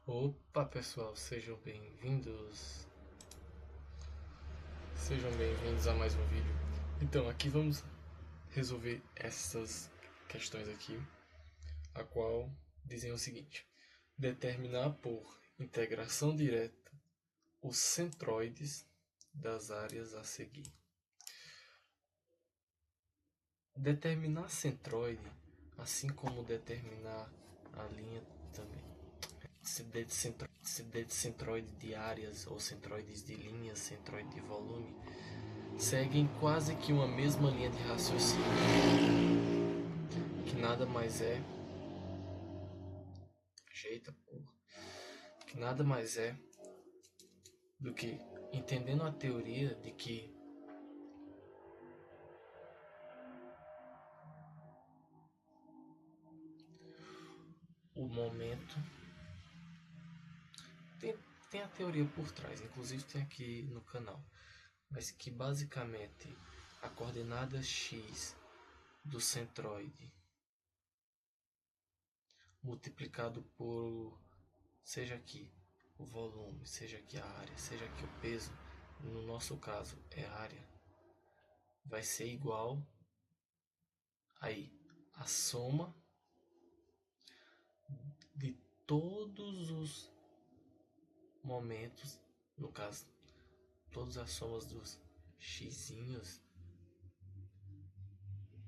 Opa, pessoal, sejam bem-vindos. Sejam bem-vindos a mais um vídeo. Então, aqui vamos resolver essas questões aqui, a qual dizem o seguinte: determinar por integração direta os centroides das áreas a seguir. Determinar centroide, assim como determinar a linha também. Centroide de áreas ou centroides de linhas, centroide de volume, seguem quase que uma mesma linha de raciocínio, que nada mais é, ajeita, porra, que nada mais é do que entendendo a teoria de que o momento tem, tem a teoria por trás, inclusive tem aqui no canal, mas que basicamente a coordenada x do centroide multiplicado por, seja aqui o volume, seja aqui a área, seja aqui o peso, no nosso caso é a área, vai ser igual aí a soma de todos os momentos, no caso, todas as somas dos xzinhos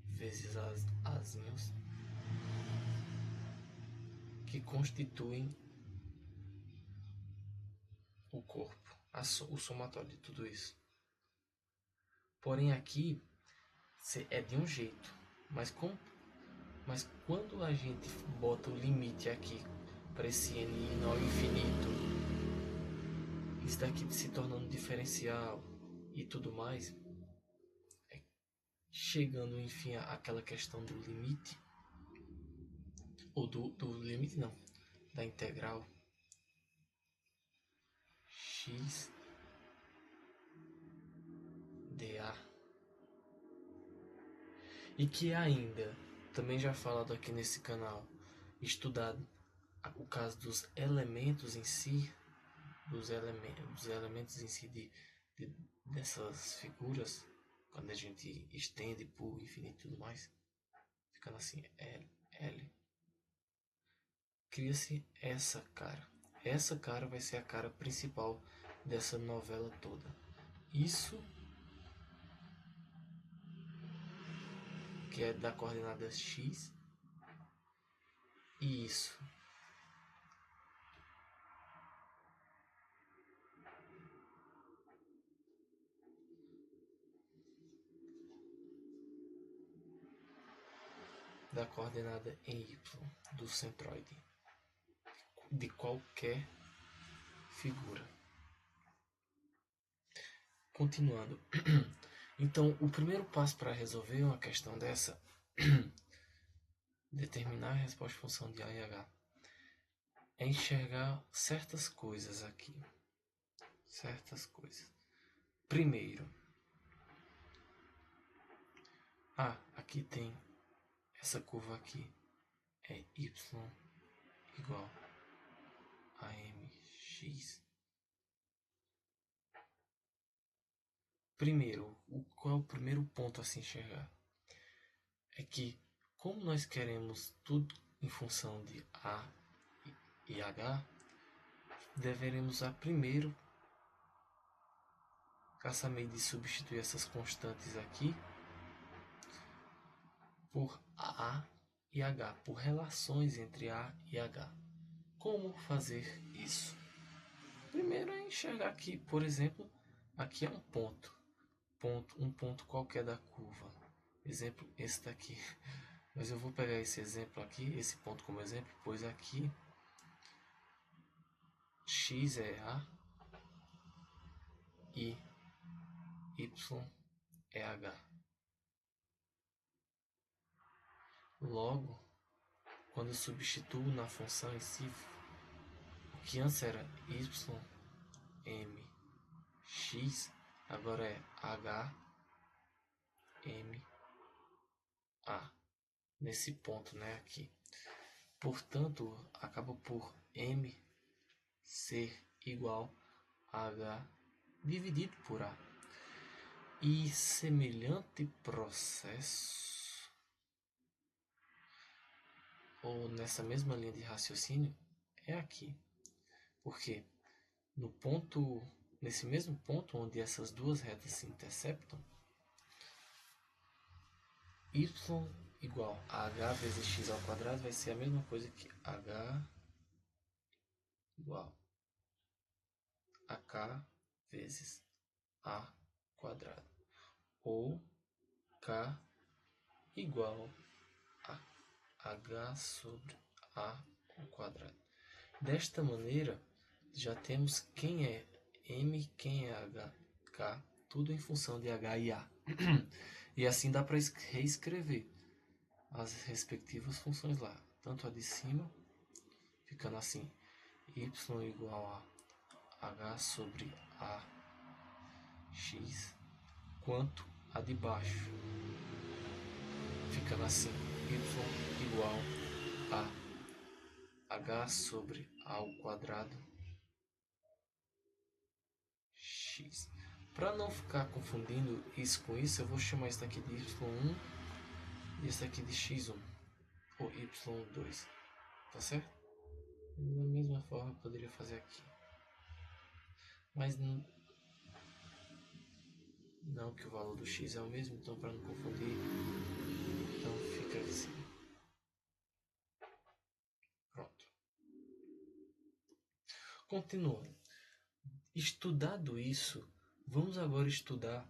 vezes as azinhos que constituem o corpo, o somatório de tudo isso. Porém aqui é de um jeito, mas quando a gente bota o limite aqui para esse n indo ao infinito, isso daqui se tornando diferencial e tudo mais, chegando enfim àquela questão do limite, ou do limite não, da integral x dA, e que ainda, também já falado aqui nesse canal, estudado o caso dos elementos em si, dos elementos em si dessas figuras, quando a gente estende por infinito e tudo mais, ficando assim, L, cria-se essa cara. Essa cara vai ser a cara principal dessa novela toda. Isso que é da coordenada x e isso da coordenada em y do centroide de qualquer figura. Continuando. Então, o primeiro passo para resolver uma questão dessa, determinar a resposta em função de A e H, é enxergar certas coisas aqui. Certas coisas. Primeiro, aqui tem essa curva aqui, é y igual a mx. Primeiro, qual é o primeiro ponto a se enxergar? É que, como nós queremos tudo em função de A e H, deveremos primeiro caçar meio de substituir essas constantes aqui por A e H, por relações entre A e H. Como fazer isso? Primeiro é enxergar aqui, por exemplo, aqui é um ponto qualquer da curva. Exemplo, esse daqui. Mas eu vou pegar esse exemplo aqui, esse ponto como exemplo, pois aqui x é A e y é H. Logo, quando eu substituo na função em si, o que antes era y, m, x, agora é h, m, a. Nesse ponto, né, aqui. Portanto, acaba por m ser igual a H dividido por A. E semelhante processo, ou nessa mesma linha de raciocínio, é aqui. Porque nesse mesmo ponto onde essas duas retas se interceptam, y igual a h vezes x ao quadrado vai ser a mesma coisa que h igual a k vezes a quadrado, ou k igual a h sobre a ao quadrado. Desta maneira, já temos quem é m, quem é h, k, tudo em função de h e a. E assim dá para reescrever as respectivas funções lá, tanto a de cima, ficando assim, y igual a h sobre a x, quanto a de baixo, ficando assim, y igual a h sobre a ao quadrado x. Para não ficar confundindo isso com isso, eu vou chamar isso daqui de y1 e esse daqui de x1, ou y2, tá certo? Da mesma forma eu poderia fazer aqui, mas não que o valor do x é o mesmo, então para não confundir, então fica assim. Pronto. Continuando. Estudado isso, vamos agora estudar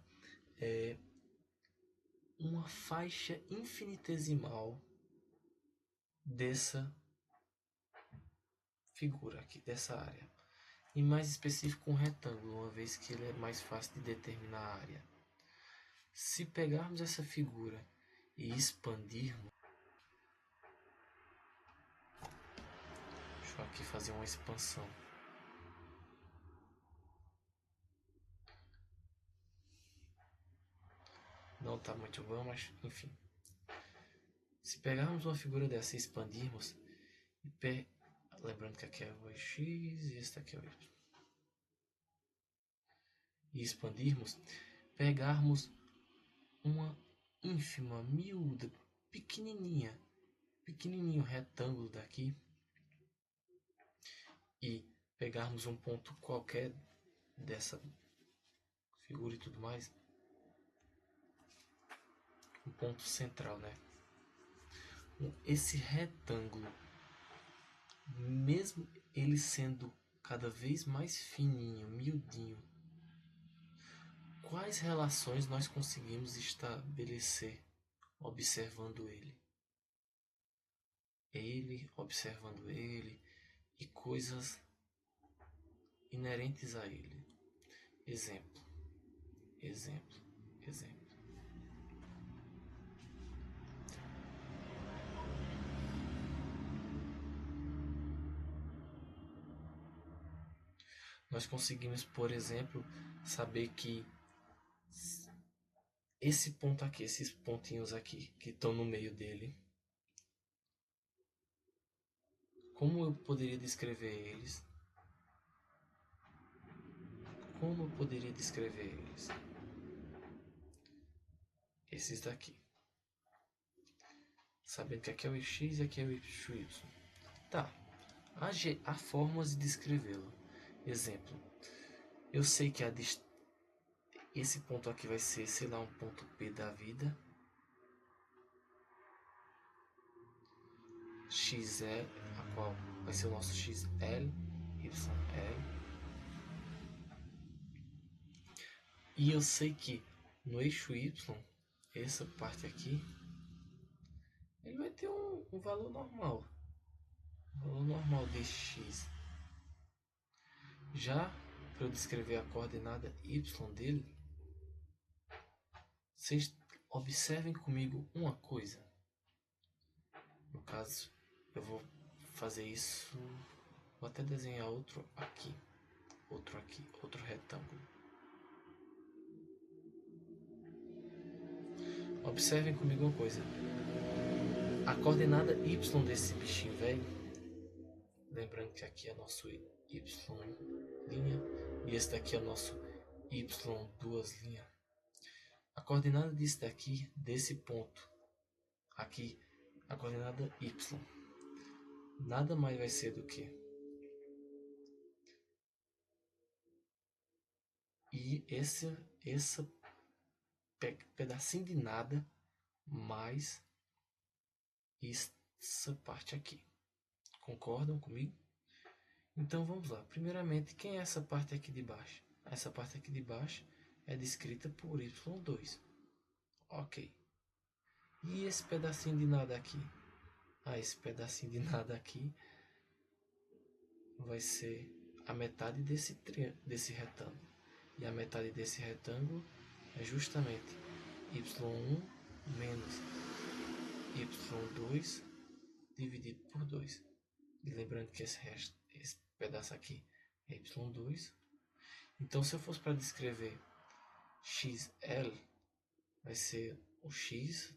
uma faixa infinitesimal dessa figura aqui, dessa área. E mais específico um retângulo, uma vez que ele é mais fácil de determinar a área. Se pegarmos essa figura e expandirmos, deixa eu aqui fazer uma expansão. Não está muito bom, mas enfim. Se pegarmos uma figura dessa e expandirmos, lembrando que aqui é o x e esse aqui é o y, e expandirmos, pegarmos uma ínfima, miúda, pequenininho retângulo daqui e pegarmos um ponto qualquer dessa figura e tudo mais, um ponto central, né? Esse retângulo, mesmo ele sendo cada vez mais fininho, miudinho, quais relações nós conseguimos estabelecer observando ele? Ele observando ele e coisas inerentes a ele. Exemplo. Nós conseguimos, por exemplo, saber que esse ponto aqui, esses pontinhos aqui que estão no meio dele, como eu poderia descrever eles? Esses daqui. Sabendo que aqui é o x e aqui é o y. Tá. Há formas de descrevê-lo. Exemplo. Eu sei que esse ponto aqui vai ser, sei lá, um ponto P da vida. XL, a qual vai ser o nosso XL, YL. E eu sei que no eixo Y, essa parte aqui, ele vai ter um valor normal. Valor normal de x. Já para eu descrever a coordenada y dele, vocês observem comigo uma coisa. No caso, eu vou fazer isso, vou até desenhar outro aqui, outro retângulo. Observem comigo uma coisa. A coordenada y desse bichinho velho Lembrando que aqui é nosso y' e esse daqui é nosso y duas linhas. A coordenada disso daqui, desse ponto aqui, a coordenada y, nada mais vai ser do que esse pedacinho de nada mais essa parte aqui. Concordam comigo? Então vamos lá. Primeiramente, quem é essa parte aqui de baixo? Essa parte aqui de baixo é descrita por y2. Ok. E esse pedacinho de nada aqui? Esse pedacinho de nada aqui vai ser a metade desse retângulo. E a metade desse retângulo é justamente y1 menos y2 dividido por 2. E lembrando que esse pedaço aqui é y2. Então, se eu fosse para descrever xl, vai ser o x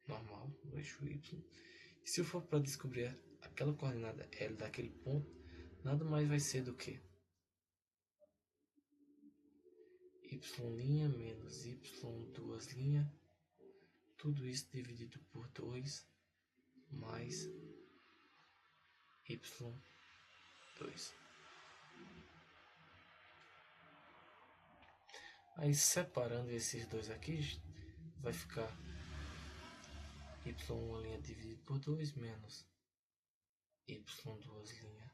normal, no eixo y. E se eu for para descobrir aquela coordenada L daquele ponto, nada mais vai ser do que y' menos y2', tudo isso dividido por 2 mais y2. Aí separando esses dois aqui, vai ficar y1' dividido por 2 menos y2'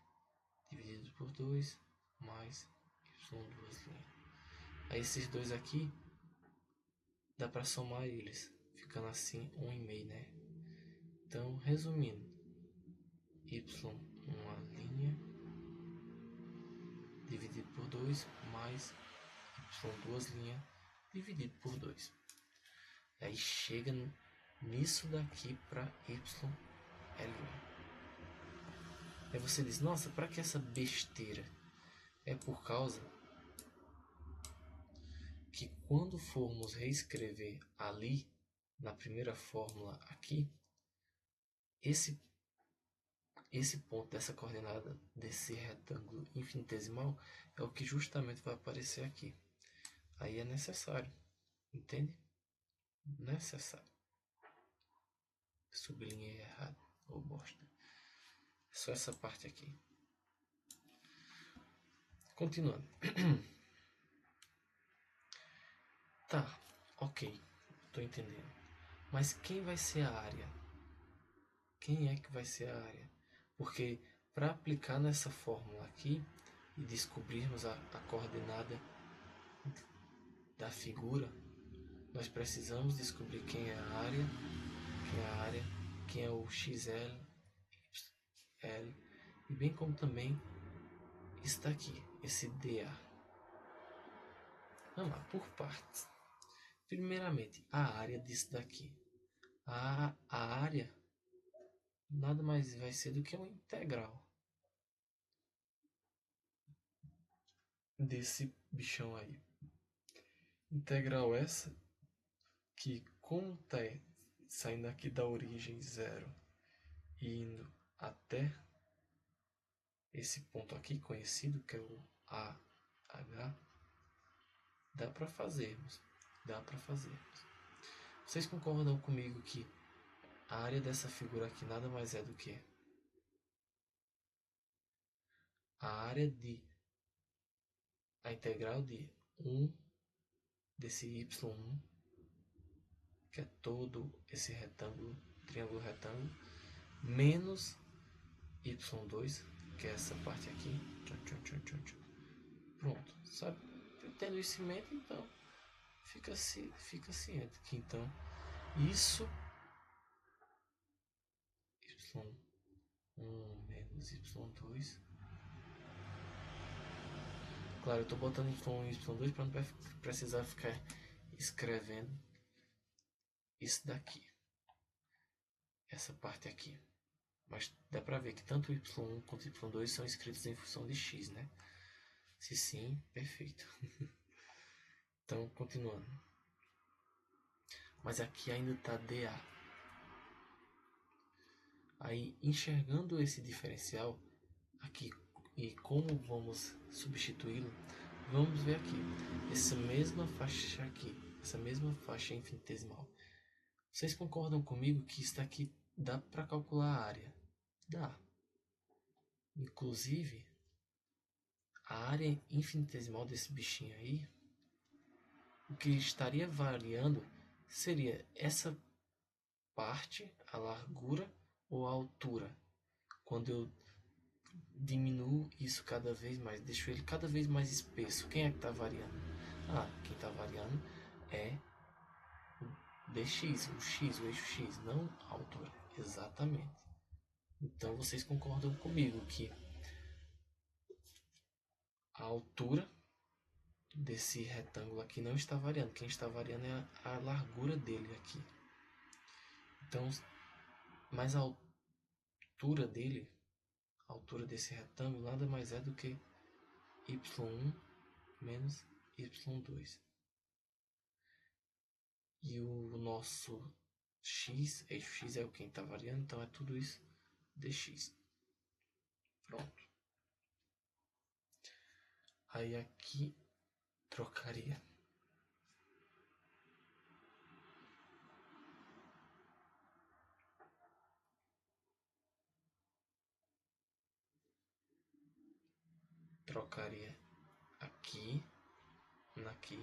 dividido por 2 mais y2'. Aí esses dois aqui dá para somar eles, ficando assim 1,5, né? Então, resumindo, y1' dividido por 2 mais y2' dividido por 2. Aí chega nisso daqui para y'. Aí você diz, nossa, para que essa besteira? É por causa que quando formos reescrever ali, na primeira fórmula aqui, esse ponto dessa coordenada desse retângulo infinitesimal é o que justamente vai aparecer aqui. Aí é necessário, entende? Necessário. Sublinhei errado, ou bosta. É só essa parte aqui. Continuando. Tá, ok, tô entendendo. Mas quem vai ser a área? Quem é que vai ser a área? Porque para aplicar nessa fórmula aqui e descobrirmos a coordenada da figura, nós precisamos descobrir quem é a área, quem é o xl, y, e bem como também está aqui, esse dA. Vamos lá, por partes. Primeiramente, a área disso daqui. A área nada mais vai ser do que uma integral desse bichão aí. Integral essa que, como está saindo aqui da origem 0 e indo até esse ponto aqui conhecido, que é o AH, dá para fazermos. Vocês concordam comigo que a área dessa figura aqui nada mais é do que a integral de 1 desse y1, que é todo esse retângulo, triângulo retângulo, menos y2, que é essa parte aqui. Pronto, sabe? Tendo isso em mente, então fica ciente que então isso y1 menos y2. Claro, eu estou botando y1 e y2 para não precisar ficar escrevendo isso daqui, essa parte aqui. Mas dá para ver que tanto y1 quanto y2 são escritos em função de x, né? Se sim, perfeito. Então, continuando. Mas aqui ainda está dA. Aí, enxergando esse diferencial, aqui. E como vamos substituí-lo? Vamos ver aqui. Essa mesma faixa aqui. Essa mesma faixa infinitesimal. Vocês concordam comigo que isso aqui dá para calcular a área? Dá. Inclusive, a área infinitesimal desse bichinho aí, o que estaria variando seria essa parte, a largura ou a altura. Quando eu diminuo isso cada vez mais, deixo ele cada vez mais espesso. Quem é que está variando? Quem está variando é o dx, o x, o eixo x, não a altura. Exatamente. Então vocês concordam comigo que a altura desse retângulo aqui não está variando. Quem está variando é a largura dele aqui. Então, mas a altura dele, a altura desse retângulo, nada mais é do que y1 menos y2. E o nosso x, eixo x é o que está variando, então é tudo isso dx. Pronto. Aí aqui trocaria. Trocaria aqui, aqui.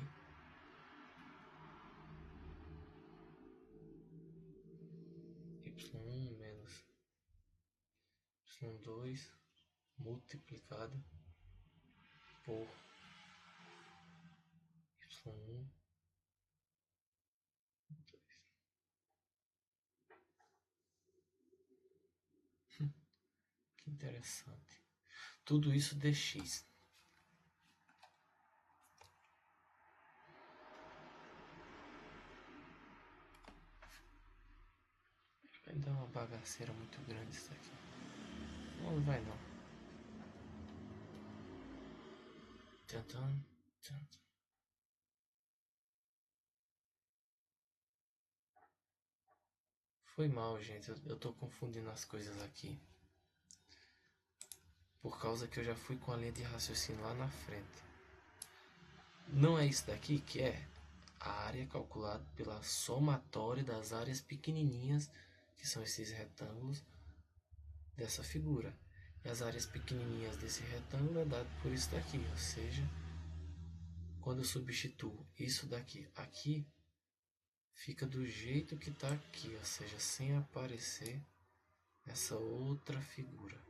y1 menos y2 multiplicado por y1. Que interessante. Tudo isso dx. Vai dar uma bagaceira muito grande isso aqui. Não vai não. Tentando. Foi mal, gente. Eu tô confundindo as coisas aqui. Por causa que eu já fui com a linha de raciocínio lá na frente. Não é isso daqui que é a área calculada pela somatória das áreas pequenininhas, que são esses retângulos dessa figura. E as áreas pequenininhas desse retângulo é dado por isso daqui, ou seja, quando eu substituo isso daqui aqui, fica do jeito que está aqui, ou seja, sem aparecer essa outra figura.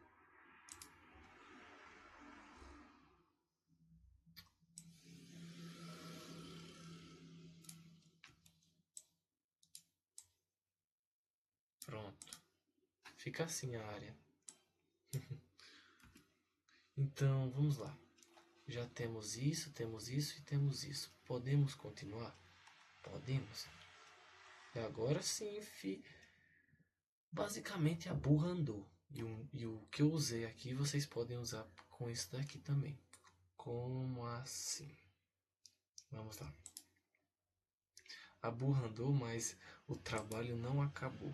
Pronto. Fica assim a área. Então, vamos lá. Já temos isso e temos isso. Podemos continuar? Podemos. E agora sim, basicamente a burra andou. E o que eu usei aqui, vocês podem usar com isso daqui também. Como assim? Vamos lá. A burra andou, mas o trabalho não acabou.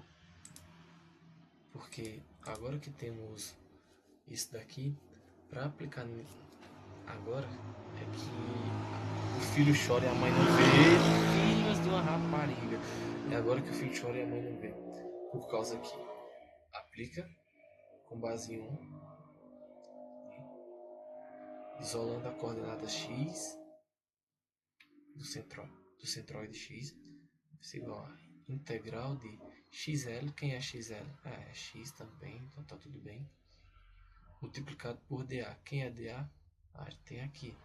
Porque agora que temos isso daqui, para aplicar agora é que o filho chora e a mãe não vê. Filhos de uma rapariga. É agora que o filho chora e a mãe não vê. Por causa que aplica com base em 1, isolando a coordenada x do centroide x, é igual a integral de xl. Quem é xl? É x também, então tá tudo bem. Multiplicado por dA. Quem é dA? Tem aqui.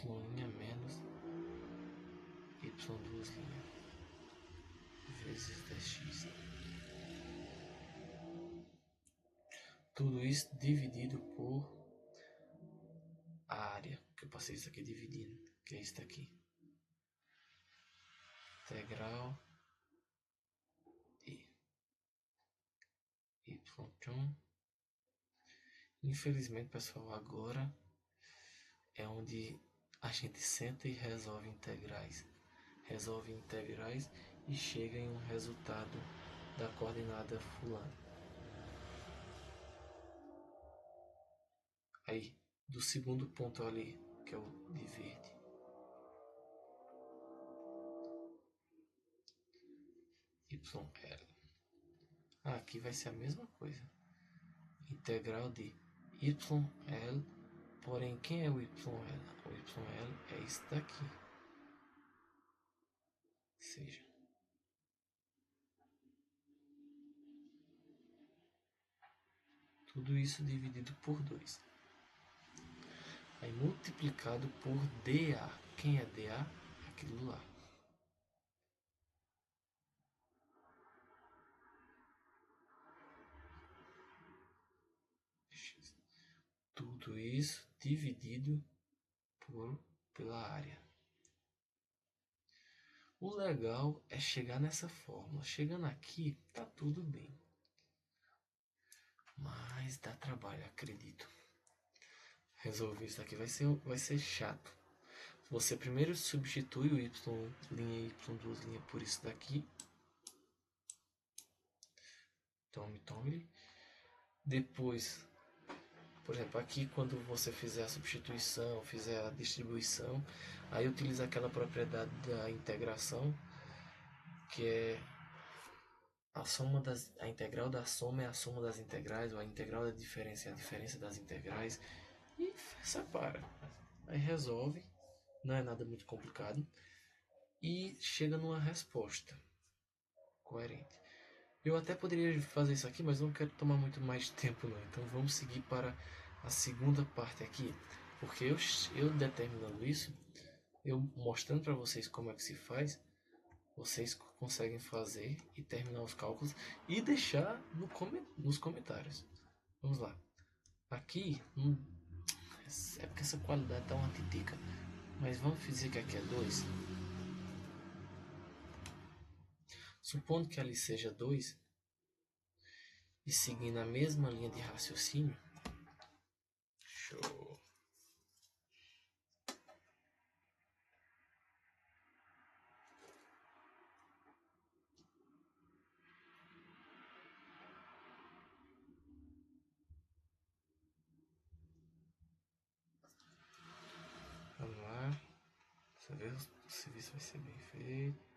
Y' menos y2' vezes dx. Tudo isso dividido por a área, que eu passei isso aqui dividindo, que é isso daqui. Integral de y'. Infelizmente, pessoal, agora é onde a gente senta e resolve integrais. Resolve integrais e chega em um resultado da coordenada fulano. aí, do segundo ponto ali, que é o de verde. YL. Aqui vai ser a mesma coisa. Integral de YL, porém quem é o YL? O YL é isso daqui. Ou seja, tudo isso dividido por 2. Aí multiplicado por DA. Quem é DA? Aquilo lá. Tudo isso dividido pela área. O legal é chegar nessa fórmula. Chegando aqui, tá tudo bem. Mas dá trabalho, acredito. Resolver isso aqui vai ser chato. Você primeiro substitui o y' e y' por isso daqui. Tome. Depois, por exemplo, aqui quando você fizer a substituição, fizer a distribuição, aí utiliza aquela propriedade da integração, que é a integral da soma é a soma das integrais, ou a integral da diferença é a diferença das integrais, e separa. Aí resolve, não é nada muito complicado, e chega numa resposta coerente. Eu até poderia fazer isso aqui, mas não quero tomar muito mais tempo não. Então vamos seguir para a segunda parte aqui, porque eu determinando isso, eu mostrando para vocês como é que se faz, vocês conseguem fazer e terminar os cálculos e deixar nos comentários. Vamos lá. Aqui, é porque essa qualidade tá uma titica, mas vamos dizer que aqui é 2. Supondo que ali seja 2, e seguindo a mesma linha de raciocínio, show. Vamos lá. Dessa vez o serviço vai ser bem feito.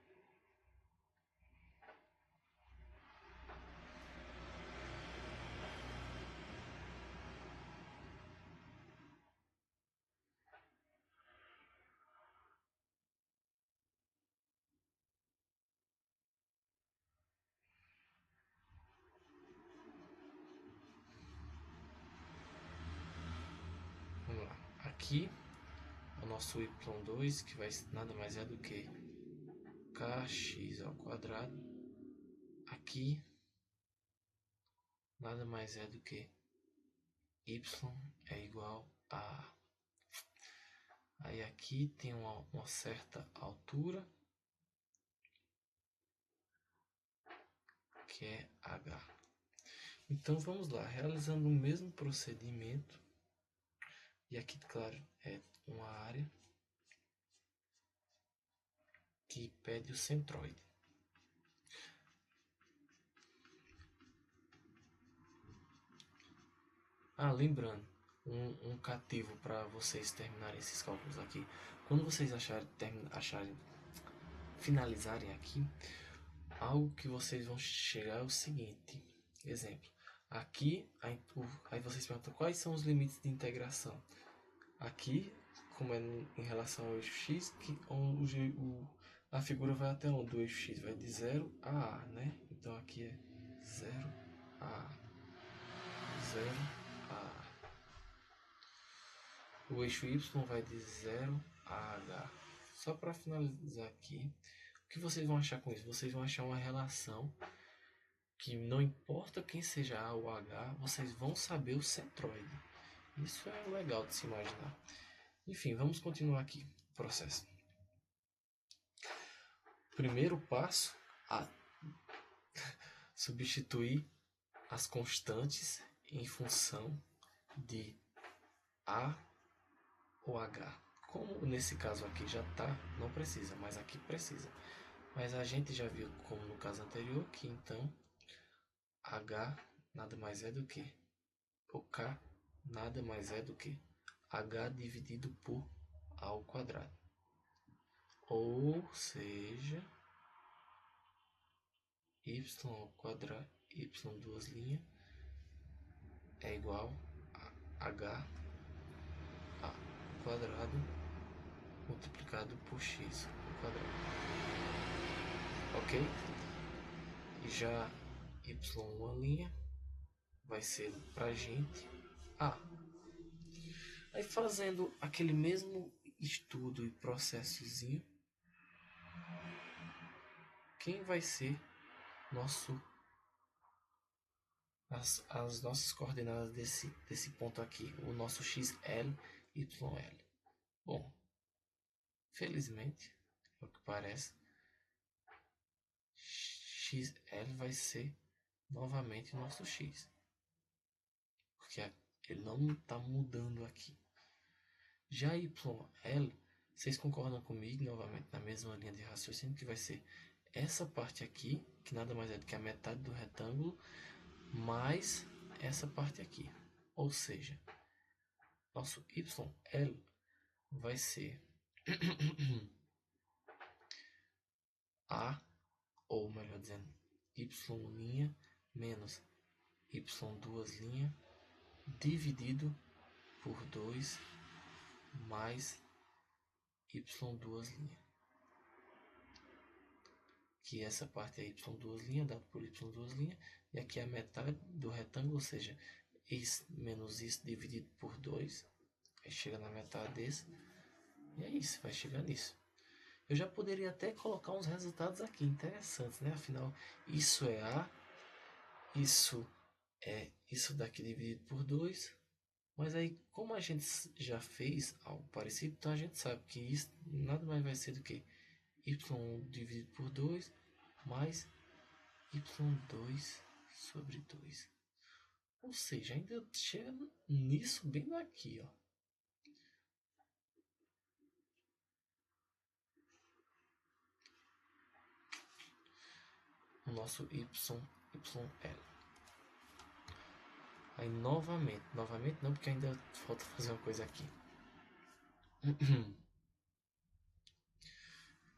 Vamos lá. Aqui o nosso y2, que vai nada mais é do que kx ao quadrado. Aqui nada mais é do que y é igual a. Aí aqui tem uma certa altura, que é h. Então vamos lá, realizando o mesmo procedimento. E aqui, claro, é uma área que pede o centroide. Lembrando, um cativo para vocês terminarem esses cálculos aqui. Quando vocês finalizarem aqui, algo que vocês vão chegar é o seguinte. Exemplo. Aqui, aí vocês perguntam quais são os limites de integração. Aqui, como é em relação ao eixo x, a figura vai até onde? O eixo x vai de 0 a a, né? Então aqui é 0 a 0 a. O eixo y vai de 0 a h. Só para finalizar aqui, o que vocês vão achar com isso? Vocês vão achar uma relação que não importa quem seja A ou H, vocês vão saber o centroide. Isso é legal de se imaginar. Enfim, vamos continuar aqui o processo. Primeiro passo, substituir as constantes em função de A ou H. Como nesse caso aqui já está, não precisa, mas aqui precisa. Mas a gente já viu, como no caso anterior, que então H nada mais é do que o K nada mais é do que h dividido por a ao quadrado. Ou seja, y ao quadrado, y duas linhas, é igual a h ao quadrado multiplicado por x ao quadrado. Ok? E já y uma linha vai ser pra gente a. Aí fazendo aquele mesmo estudo e processozinho, quem vai ser nosso as nossas coordenadas desse ponto aqui, o nosso xl, YL. Bom, felizmente, é o que parece, XL vai ser novamente nosso X. Porque ele não está mudando aqui. Já YL, vocês concordam comigo novamente na mesma linha de raciocínio que vai ser essa parte aqui, que nada mais é do que a metade do retângulo, mais essa parte aqui. Ou seja, nosso YL vai ser A, ou melhor dizendo, Y' menos Y2' dividido por 2 mais Y2'. Que essa parte é Y2', dado por Y2', e aqui é a metade do retângulo, ou seja, isso menos isso dividido por 2, aí chega na metade desse, e é isso, vai chegar nisso. Eu já poderia até colocar uns resultados aqui interessantes, né? Afinal, isso é A, isso é isso daqui dividido por 2, mas aí, como a gente já fez algo parecido, então a gente sabe que isso nada mais vai ser do que y1 dividido por 2 mais y2 sobre 2. Ou seja, ainda chega nisso bem aqui, ó. O nosso YL. Aí novamente não, porque ainda falta fazer uma coisa aqui.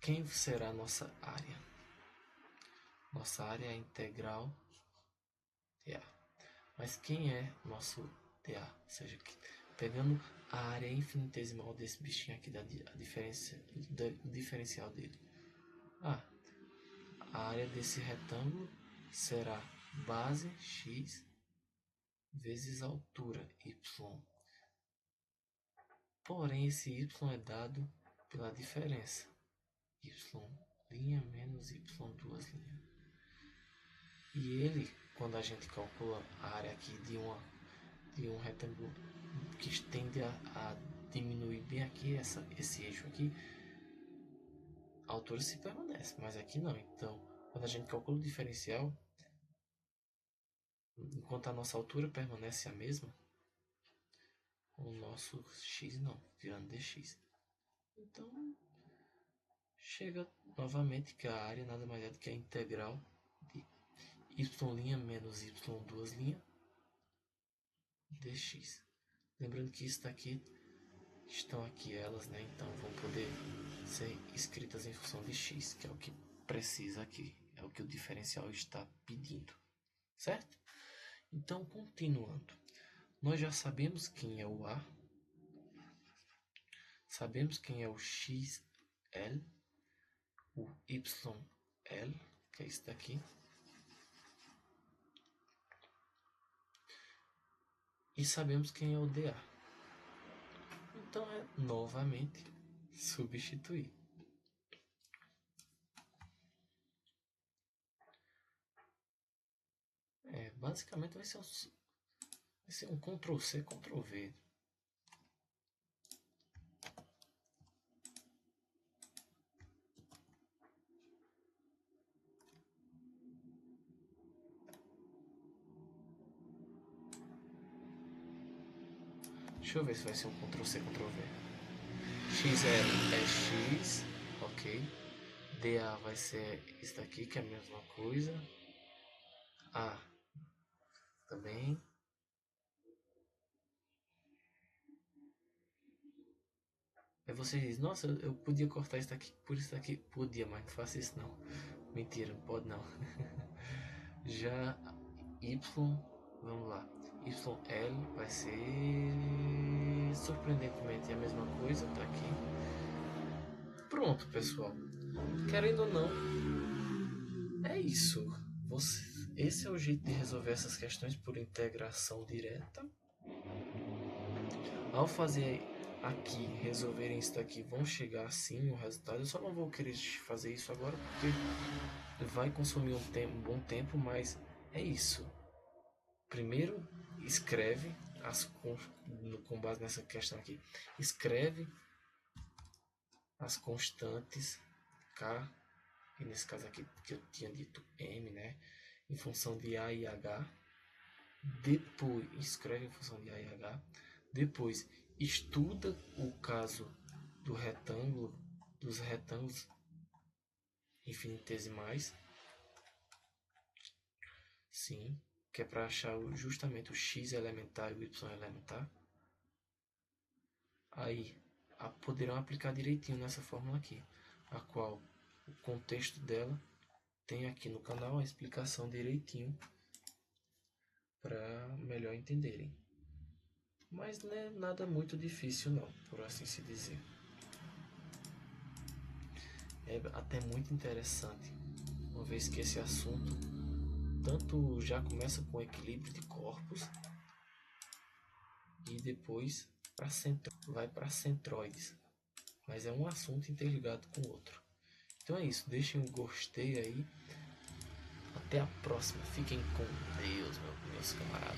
Quem será a nossa área? Nossa área é a integral dA. Mas quem é nosso dA? Ou seja, pegando a área infinitesimal desse bichinho aqui, do diferencial dele. A área desse retângulo será base x vezes altura y. Porém, esse y é dado pela diferença y' menos y2'. E ele, quando a gente calcula a área aqui de um retângulo que tende a diminuir bem aqui, esse eixo aqui, a altura se permanece, mas aqui não. Então, quando a gente calcula o diferencial, enquanto a nossa altura permanece a mesma, o nosso x não, virando dx. Então, chega novamente que a área nada mais é do que a integral de y' menos y2' dx. Lembrando que isso daqui estão aqui elas, né? Então vão poder ser escritas em função de x, que é o que precisa aqui, é o que o diferencial está pedindo, certo? Então, continuando, nós já sabemos quem é o A, sabemos quem é o XL, o YL, que é isso daqui, e sabemos quem é o DA. Então é novamente substituir. Basicamente vai ser um Ctrl+C, Ctrl+V. Deixa eu ver se vai ser um Ctrl+C, Ctrl+V. XL é X, ok. DA vai ser isso daqui, que é a mesma coisa. A também. você diz, nossa, eu podia cortar isso daqui por isso daqui. Podia, mas não faça isso não. Mentira, não pode não. Já Y, vamos lá. YL vai ser surpreendentemente a mesma coisa, tá aqui. Pronto, pessoal. Querendo ou não, é isso. Esse é o jeito de resolver essas questões por integração direta. Ao fazer aqui, resolverem isso daqui, vão chegar assim o resultado. Eu só não vou querer fazer isso agora porque vai consumir um bom tempo, mas é isso. Primeiro escreve com base nessa questão aqui. Escreve as constantes K, e nesse caso aqui que eu tinha dito M, né? Em função de A e H. Depois escreve em função de A e H. Depois estuda o caso do retângulo, dos retângulos infinitesimais. Sim, que é para achar justamente o x elementar e o y elementar. Aí poderão aplicar direitinho nessa fórmula aqui, a qual o contexto dela tem aqui no canal a explicação direitinho para melhor entenderem. Mas não é nada muito difícil não, por assim se dizer. É até muito interessante, uma vez que esse assunto tanto já começa com equilíbrio de corpos e depois vai para centroides, mas é um assunto interligado com o outro. Então é isso, deixem um gostei aí, até a próxima, fiquem com Deus, meus camaradas.